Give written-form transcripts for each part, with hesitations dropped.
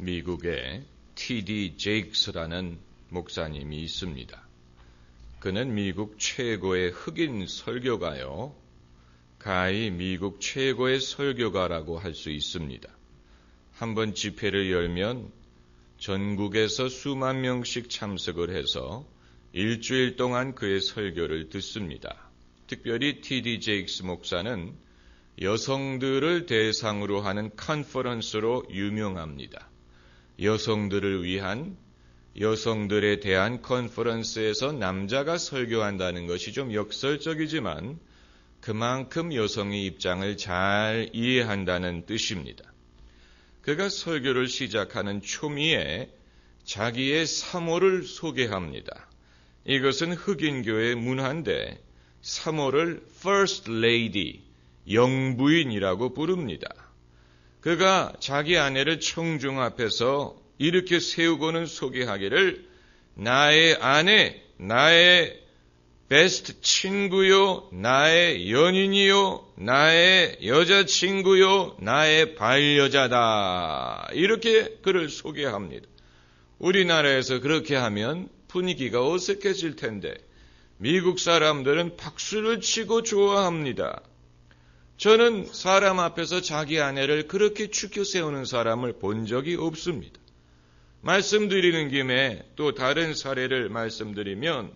미국에 T.D. 제익스라는 목사님이 있습니다. 그는 미국 최고의 흑인 설교가요. 가히 미국 최고의 설교가라고 할 수 있습니다. 한번 집회를 열면 전국에서 수만 명씩 참석을 해서 일주일 동안 그의 설교를 듣습니다. 특별히 T.D. 제익스 목사는 여성들을 대상으로 하는 컨퍼런스로 유명합니다. 여성들을 위한 여성들에 대한 컨퍼런스에서 남자가 설교한다는 것이 좀 역설적이지만 그만큼 여성의 입장을 잘 이해한다는 뜻입니다. 그가 설교를 시작하는 초미에 자기의 사모를 소개합니다. 이것은 흑인교의 문화인데 사모를 First Lady, 영부인이라고 부릅니다. 그가 자기 아내를 청중 앞에서 이렇게 세우고는 소개하기를 나의 아내, 나의 베스트 친구요, 나의 연인이요, 나의 여자친구요, 나의 반려자다. 이렇게 그를 소개합니다. 우리나라에서 그렇게 하면 분위기가 어색해질 텐데 미국 사람들은 박수를 치고 좋아합니다. 저는 사람 앞에서 자기 아내를 그렇게 추켜 세우는 사람을 본 적이 없습니다. 말씀드리는 김에 또 다른 사례를 말씀드리면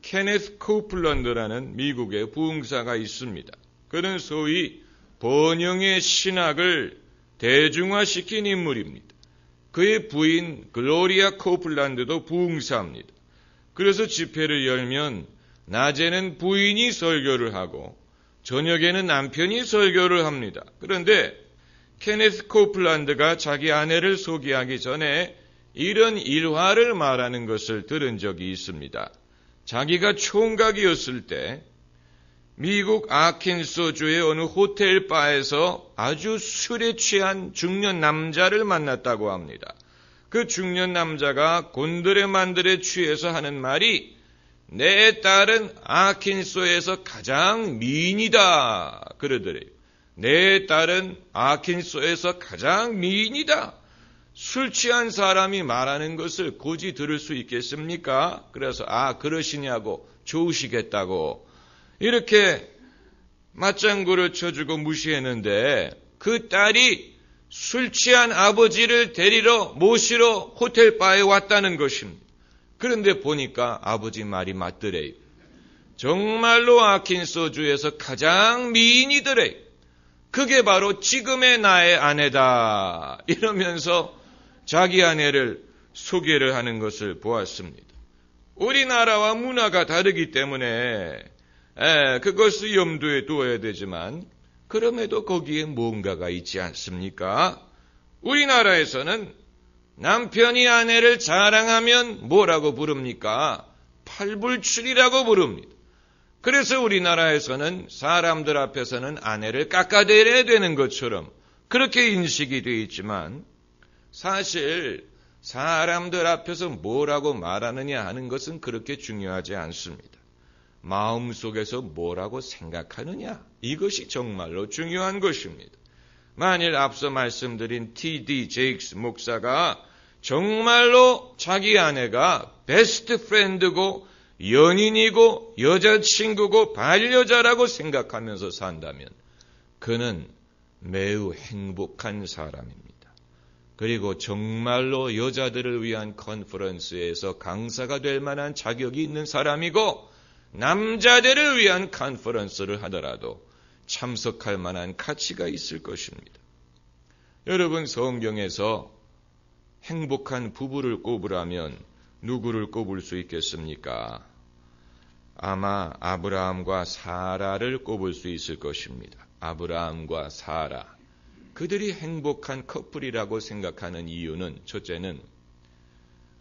케네스 코플런드라는 미국의 부흥사가 있습니다. 그는 소위 번영의 신학을 대중화시킨 인물입니다. 그의 부인 글로리아 코플란드도 부흥사입니다. 그래서 집회를 열면 낮에는 부인이 설교를 하고 저녁에는 남편이 설교를 합니다. 그런데 케네스 코플란드가 자기 아내를 소개하기 전에 이런 일화를 말하는 것을 들은 적이 있습니다. 자기가 총각이었을 때 미국 아킨소주의 어느 호텔 바에서 아주 술에 취한 중년 남자를 만났다고 합니다. 그 중년 남자가 곤드레만드레 취해서 하는 말이 내 딸은 아킨소에서 가장 미인이다 그러더래요. 내 딸은 아킨소에서 가장 미인이다. 술 취한 사람이 말하는 것을 고지 들을 수 있겠습니까? 그래서 그러시냐고 좋으시겠다고 이렇게 맞장구를 쳐주고 무시했는데 그 딸이 술 취한 아버지를 데리러 모시러 호텔 바에 왔다는 것입니다. 그런데 보니까 아버지 말이 맞더래요. 정말로 아킨소주에서 가장 미인이더래요. 그게 바로 지금의 나의 아내다. 이러면서 자기 아내를 소개를 하는 것을 보았습니다. 우리나라와 문화가 다르기 때문에 그것을 염두에 두어야 되지만 그럼에도 거기에 뭔가가 있지 않습니까? 우리나라에서는 남편이 아내를 자랑하면 뭐라고 부릅니까? 팔불출이라고 부릅니다. 그래서 우리나라에서는 사람들 앞에서는 아내를 깎아내려야 되는 것처럼 그렇게 인식이 되어 있지만 사실 사람들 앞에서 뭐라고 말하느냐 하는 것은 그렇게 중요하지 않습니다. 마음속에서 뭐라고 생각하느냐 이것이 정말로 중요한 것입니다. 만일 앞서 말씀드린 T.D. 제익스 목사가 정말로 자기 아내가 베스트 프렌드고 연인이고 여자친구고 반려자라고 생각하면서 산다면 그는 매우 행복한 사람입니다. 그리고 정말로 여자들을 위한 컨퍼런스에서 강사가 될 만한 자격이 있는 사람이고 남자들을 위한 컨퍼런스를 하더라도 참석할 만한 가치가 있을 것입니다. 여러분 성경에서 행복한 부부를 꼽으라면 누구를 꼽을 수 있겠습니까? 아마 아브라함과 사라를 꼽을 수 있을 것입니다. 아브라함과 사라. 그들이 행복한 커플이라고 생각하는 이유는 첫째는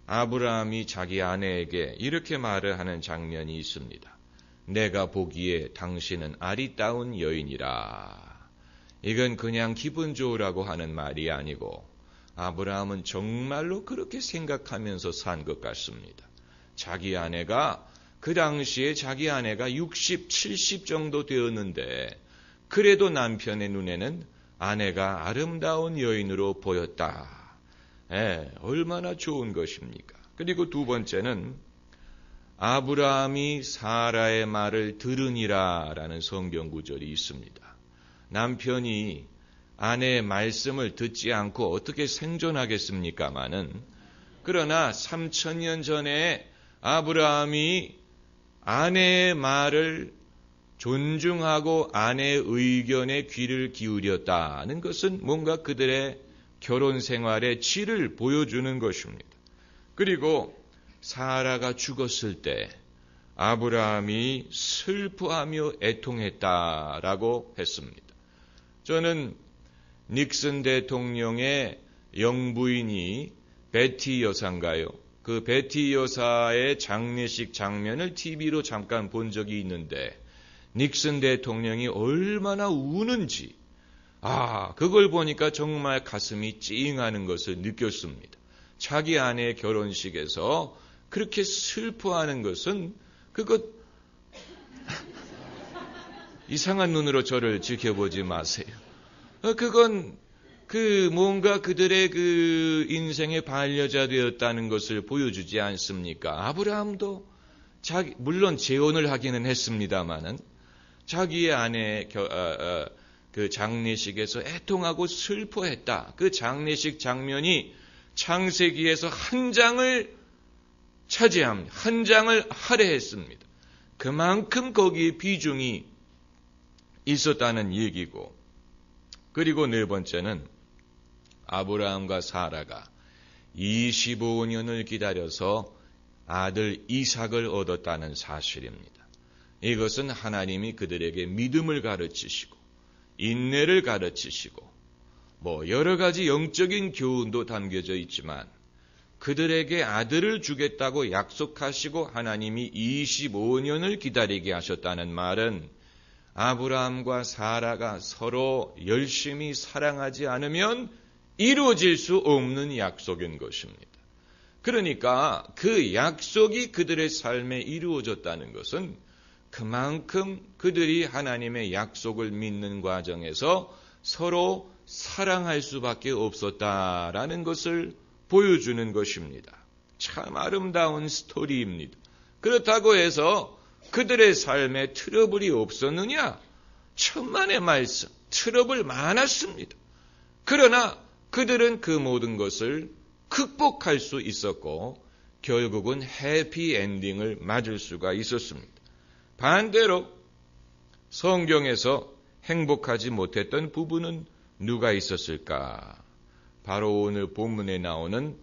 아브라함이 자기 아내에게 이렇게 말을 하는 장면이 있습니다. 내가 보기에 당신은 아리따운 여인이라. 이건 그냥 기분 좋으라고 하는 말이 아니고 아브라함은 정말로 그렇게 생각하면서 산 것 같습니다. 자기 아내가 그 당시에 자기 아내가 60, 70 정도 되었는데 그래도 남편의 눈에는 아내가 아름다운 여인으로 보였다. 얼마나 좋은 것입니까? 그리고 두 번째는 아브라함이 사라의 말을 들으니라 라는 성경 구절이 있습니다. 남편이 아내의 말씀을 듣지 않고 어떻게 생존하겠습니까마는, 그러나 3000년 전에 아브라함이 아내의 말을 존중하고 아내의 의견에 귀를 기울였다는 것은 뭔가 그들의 결혼 생활의 질을 보여주는 것입니다. 그리고 사라가 죽었을 때 아브라함이 슬퍼하며 애통했다라고 했습니다. 저는 닉슨 대통령의 영부인이 베티 여사인가요? 그 베티 여사의 장례식 장면을 TV로 잠깐 본 적이 있는데 닉슨 대통령이 얼마나 우는지 그걸 보니까 정말 가슴이 찡하는 것을 느꼈습니다. 자기 아내의 결혼식에서 그렇게 슬퍼하는 것은 그것 이상한 눈으로 저를 지켜보지 마세요. 그건 뭔가 그들의 인생의 반려자 되었다는 것을 보여주지 않습니까? 아브라함도 물론 재혼을 하기는 했습니다마는 자기의 아내의 그 장례식에서 애통하고 슬퍼했다. 그 장례식 장면이 창세기에서 한 장을 차지합니다. 한 장을 할애했습니다. 그만큼 거기에 비중이 있었다는 얘기고, 그리고 네 번째는 아브라함과 사라가 25년을 기다려서 아들 이삭을 얻었다는 사실입니다. 이것은 하나님이 그들에게 믿음을 가르치시고 인내를 가르치시고 여러 가지 영적인 교훈도 담겨져 있지만, 그들에게 아들을 주겠다고 약속하시고 하나님이 25년을 기다리게 하셨다는 말은 아브라함과 사라가 서로 열심히 사랑하지 않으면 이루어질 수 없는 약속인 것입니다. 그러니까 그 약속이 그들의 삶에 이루어졌다는 것은 그만큼 그들이 하나님의 약속을 믿는 과정에서 서로 사랑할 수밖에 없었다라는 것을 보여주는 것입니다. 참 아름다운 스토리입니다. 그렇다고 해서 그들의 삶에 트러블이 없었느냐? 천만의 말씀, 트러블 많았습니다. 그러나 그들은 그 모든 것을 극복할 수 있었고 결국은 해피엔딩을 맞을 수가 있었습니다. 반대로 성경에서 행복하지 못했던 부부는 누가 있었을까? 바로 오늘 본문에 나오는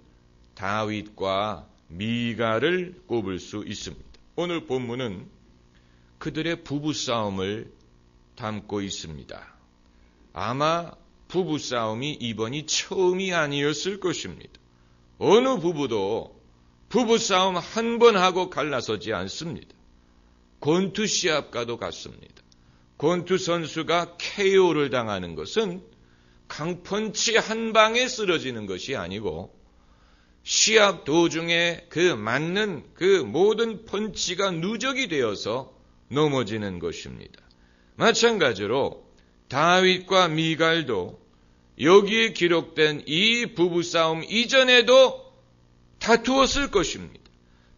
다윗과 미갈을 꼽을 수 있습니다. 오늘 본문은 그들의 부부싸움을 담고 있습니다. 아마 부부싸움이 이번이 처음이 아니었을 것입니다. 어느 부부도 부부싸움 한 번 하고 갈라서지 않습니다. 권투 시합과도 같습니다. 권투 선수가 KO를 당하는 것은 강펀치 한 방에 쓰러지는 것이 아니고 시합 도중에 그 맞는 그 모든 펀치가 누적이 되어서 넘어지는 것입니다. 마찬가지로 다윗과 미갈도 여기에 기록된 이 부부싸움 이전에도 다투었을 것입니다.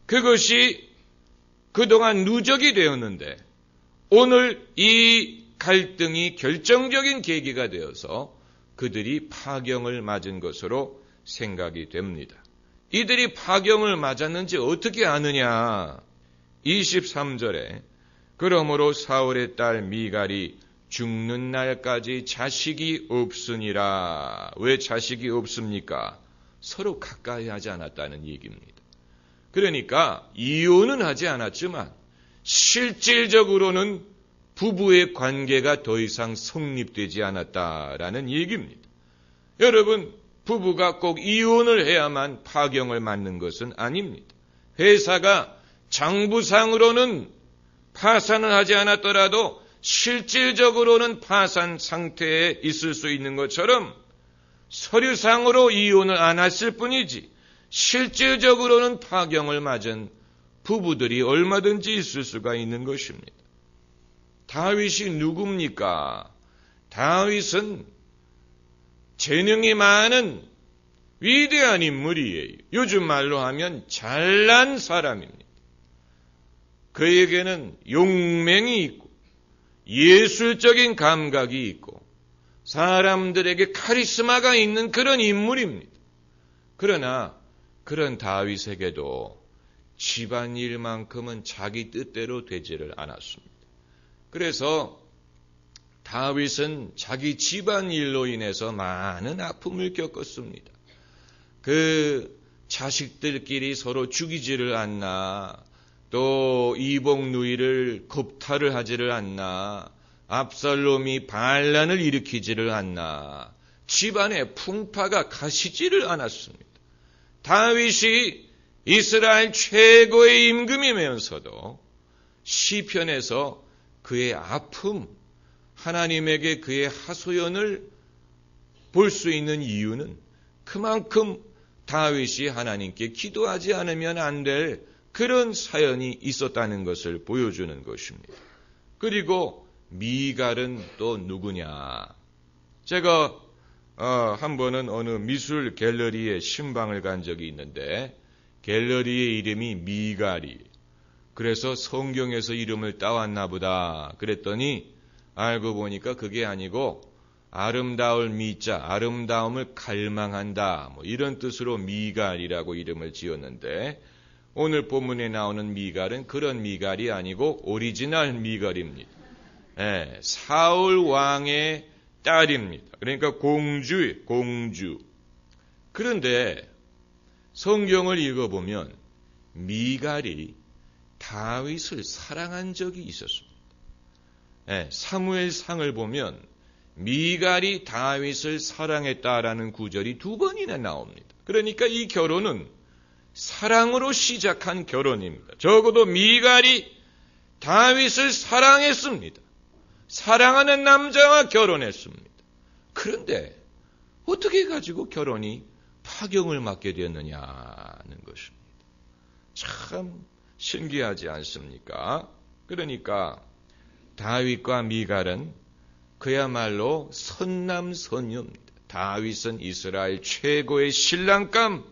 그것이 그동안 누적이 되었는데 오늘 이 갈등이 결정적인 계기가 되어서 그들이 파경을 맞은 것으로 생각이 됩니다. 이들이 파경을 맞았는지 어떻게 아느냐? 23절에 그러므로 사울의 딸 미갈이 죽는 날까지 자식이 없으니라. 왜 자식이 없습니까? 서로 가까이 하지 않았다는 얘기입니다. 그러니까 이혼은 하지 않았지만 실질적으로는 부부의 관계가 더 이상 성립되지 않았다라는 얘기입니다. 여러분, 부부가 꼭 이혼을 해야만 파경을 맞는 것은 아닙니다. 회사가 장부상으로는 파산을 하지 않았더라도 실질적으로는 파산 상태에 있을 수 있는 것처럼 서류상으로 이혼을 안 했을 뿐이지 실질적으로는 파경을 맞은 부부들이 얼마든지 있을 수가 있는 것입니다. 다윗이 누굽니까? 다윗은 재능이 많은 위대한 인물이에요. 요즘 말로 하면 잘난 사람입니다. 그에게는 용맹이 있고 예술적인 감각이 있고 사람들에게 카리스마가 있는 그런 인물입니다. 그러나 그런 다윗에게도 집안일만큼은 자기 뜻대로 되지를 않았습니다. 그래서 다윗은 자기 집안일로 인해서 많은 아픔을 겪었습니다. 그 자식들끼리 서로 죽이지를 않나, 또 이복 누이를 겁탈을 하지를 않나, 압살롬이 반란을 일으키지를 않나, 집안에 풍파가 가시지를 않았습니다. 다윗이 이스라엘 최고의 임금이면서도 시편에서 그의 아픔, 하나님에게 그의 하소연을 볼 수 있는 이유는 그만큼 다윗이 하나님께 기도하지 않으면 안 될 그런 사연이 있었다는 것을 보여주는 것입니다. 그리고 미갈은 또 누구냐? 제가 한 번은 어느 미술 갤러리에 신방을 간 적이 있는데 갤러리의 이름이 미갈이. 그래서 성경에서 이름을 따왔나 보다 그랬더니 알고 보니까 그게 아니고 아름다울 미자, 아름다움을 갈망한다, 뭐 이런 뜻으로 미갈이라고 이름을 지었는데 오늘 본문에 나오는 미갈은 그런 미갈이 아니고 오리지널 미갈입니다. 사울 왕의 딸입니다. 그러니까 공주. 그런데 성경을 읽어보면 미갈이 다윗을 사랑한 적이 있었습니다. 사무엘상을 보면 미갈이 다윗을 사랑했다라는 구절이 2번이나 나옵니다. 그러니까 이 결혼은 사랑으로 시작한 결혼입니다. 적어도 미갈이 다윗을 사랑했습니다. 사랑하는 남자와 결혼했습니다. 그런데 어떻게 가지고 결혼이 파경을 맞게 되었느냐는 것입니다. 참 신기하지 않습니까? 그러니까 다윗과 미갈은 그야말로 선남선녀입니다. 다윗은 이스라엘 최고의 신랑감,